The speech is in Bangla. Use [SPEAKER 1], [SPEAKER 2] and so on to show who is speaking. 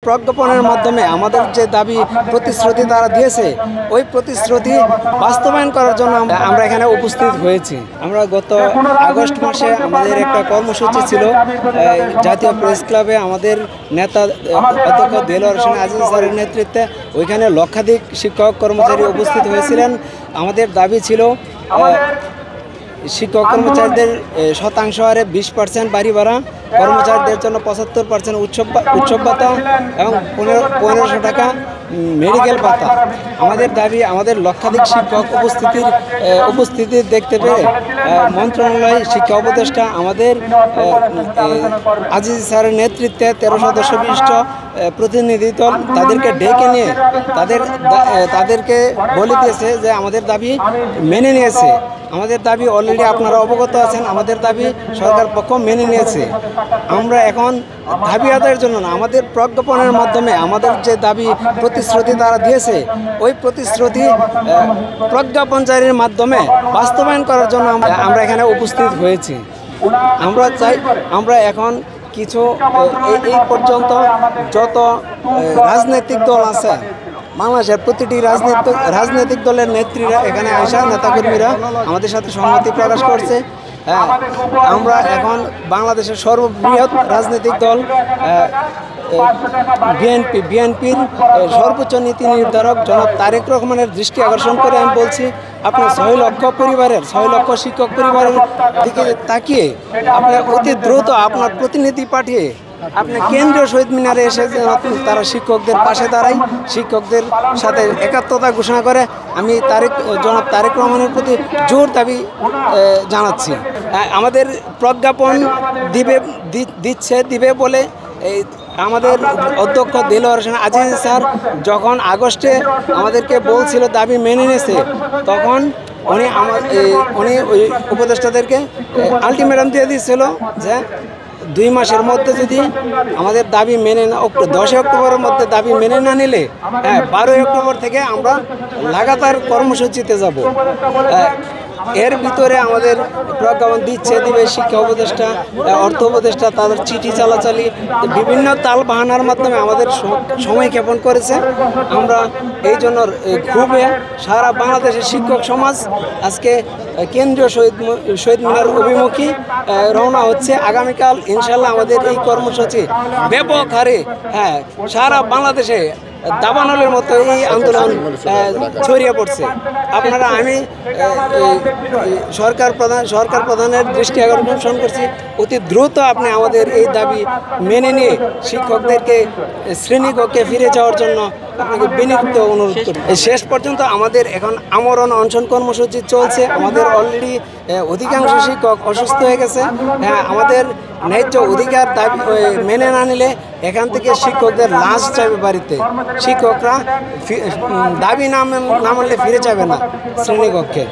[SPEAKER 1] প্রজ্ঞাপনের মাধ্যমে আমাদের যে দাবি প্রতিশ্রুতি তারা দিয়েছে ওই প্রতিশ্রুতি বাস্তবায়ন করার জন্য আমরা এখানে উপস্থিত হয়েছি। আমরা গত আগস্ট মাসে আমাদের একটা কর্মসূচি ছিল জাতীয় প্রেস ক্লাবে, আমাদের নেতা অধ্যক্ষ দেলোয়ার হোসেন আজিজ স্যারের নেতৃত্বে ওইখানে লক্ষাধিক শিক্ষক কর্মচারী উপস্থিত হয়েছিলেন। আমাদের দাবি ছিল শিক্ষক কর্মচারীদের শতাংশ হারে 20% বাড়ি ভাড়া, কর্মচারীদের জন্য 75% উৎসব ভাতা এবং 1500 টাকা মেডিকেল ভাতা। আমাদের দাবি, আমাদের লক্ষাধিক শিক্ষক উপস্থিতি দেখতে পেয়ে মন্ত্রণালয় শিক্ষা উপদেষ্টা আমাদের আজিজ স্যারের নেতৃত্বে 13 সদস্য বিশিষ্ট প্রতিনিধি দল তাদেরকে ডেকে নিয়ে তাদেরকে বলে দিয়েছে যে আমাদের দাবি মেনে নিয়েছে। আমাদের দাবি অলরেডি আপনারা অবগত আছেন, আমাদের দাবি সরকার পক্ষ মেনে নিয়েছে। আমরা এখন দাবি আদায়ের জন্য না, আমাদের প্রজ্ঞাপনের মাধ্যমে আমাদের যে দাবি প্রতিশ্রুতি তারা দিয়েছে ওই প্রতিশ্রুতি প্রজ্ঞাপন জারির মাধ্যমে বাস্তবায়ন করার জন্য আমরা এখানে উপস্থিত হয়েছি। আমরা চাই, আমরা এখন কিছু এই পর্যন্ত যত রাজনৈতিক দল আছে বাংলাদেশের প্রতিটি রাজনৈতিক দলের নেত্রীরা এখানে আসা, নেতাকর্মীরা আমাদের সাথে সম্মতি প্রকাশ করছে। আমরা এখন বাংলাদেশের সর্ববৃহৎ রাজনৈতিক দল বিএনপির সর্বোচ্চ নীতি নির্ধারক জনাব তারেক রহমানের দৃষ্টি আকর্ষণ করে আমি বলছি, আপনার 6 লক্ষ শিক্ষক পরিবারের দিকে তাকিয়ে আপনার অতি দ্রুত আপনার প্রতিনিধি পাঠিয়ে আপনি কেন্দ্রীয় শহীদ মিনারে এসে তারা শিক্ষকদের পাশে দাঁড়ায়, শিক্ষকদের সাথে একাত্মতা ঘোষণা করে। আমি জনাব তারেক রহমানের প্রতি জোর দাবি জানাচ্ছি। আমাদের প্রজ্ঞাপন দিবে বলে আমাদের অধ্যক্ষ দেলোয়ার হোসেন আজিজ স্যার যখন আগস্টে আমাদেরকে বলছিল দাবি মেনে নিয়েছে, তখন উনি ওই উপদেষ্টাদেরকে আলটিমেটাম দিয়ে দিয়েছিল যে 2 মাসের মধ্যে যদি আমাদের দাবি মেনে না, 10 অক্টোবরের মধ্যে দাবি মেনে না নিলে 12 অক্টোবর থেকে আমরা লাগাতার কর্মসূচিতে যাব। এর ভিতরে আমাদের প্রজ্ঞাপন দিবে শিক্ষা উপদেষ্টা, অর্থ উপদেষ্টা তাদের চিঠি চালাচালি বিভিন্ন তাল বাহানার মাধ্যমে আমাদের সময় ক্ষেপণ করেছে। আমরা এই জন্য খুবই সারা বাংলাদেশের শিক্ষক সমাজ আজকে কেন্দ্রীয় শহীদ মিনার অভিমুখী রওনা হচ্ছে। আগামীকাল ইনশাল্লাহ আমাদের এই কর্মসূচি ব্যাপক হারে সারা বাংলাদেশে দাবানলের মতো এই আন্দোলন ছড়িয়ে পড়ছে। আপনারা, আমি সরকার প্রধানের দৃষ্টি আকর্ষণ করছি, অতি দ্রুত আপনি আমাদের এই দাবি মেনে নিয়ে শিক্ষকদেরকে শ্রেণীকক্ষে ফিরে যাওয়ার জন্য আপনাকে বিনীত অনুরোধ করি। শেষ পর্যন্ত আমাদের এখন আমরণ অনশন কর্মসূচি চলছে। আমাদের অলরেডি অধিকাংশ শিক্ষক অসুস্থ হয়ে গেছে। আমাদের ন্যায্য অধিকার দাবি মেনে না নিলে এখান থেকে শিক্ষকদের লাশ যাবে বাড়িতে, শিক্ষকরা দাবি না মানলে ফিরে যাবে না শ্রেণীকক্ষে।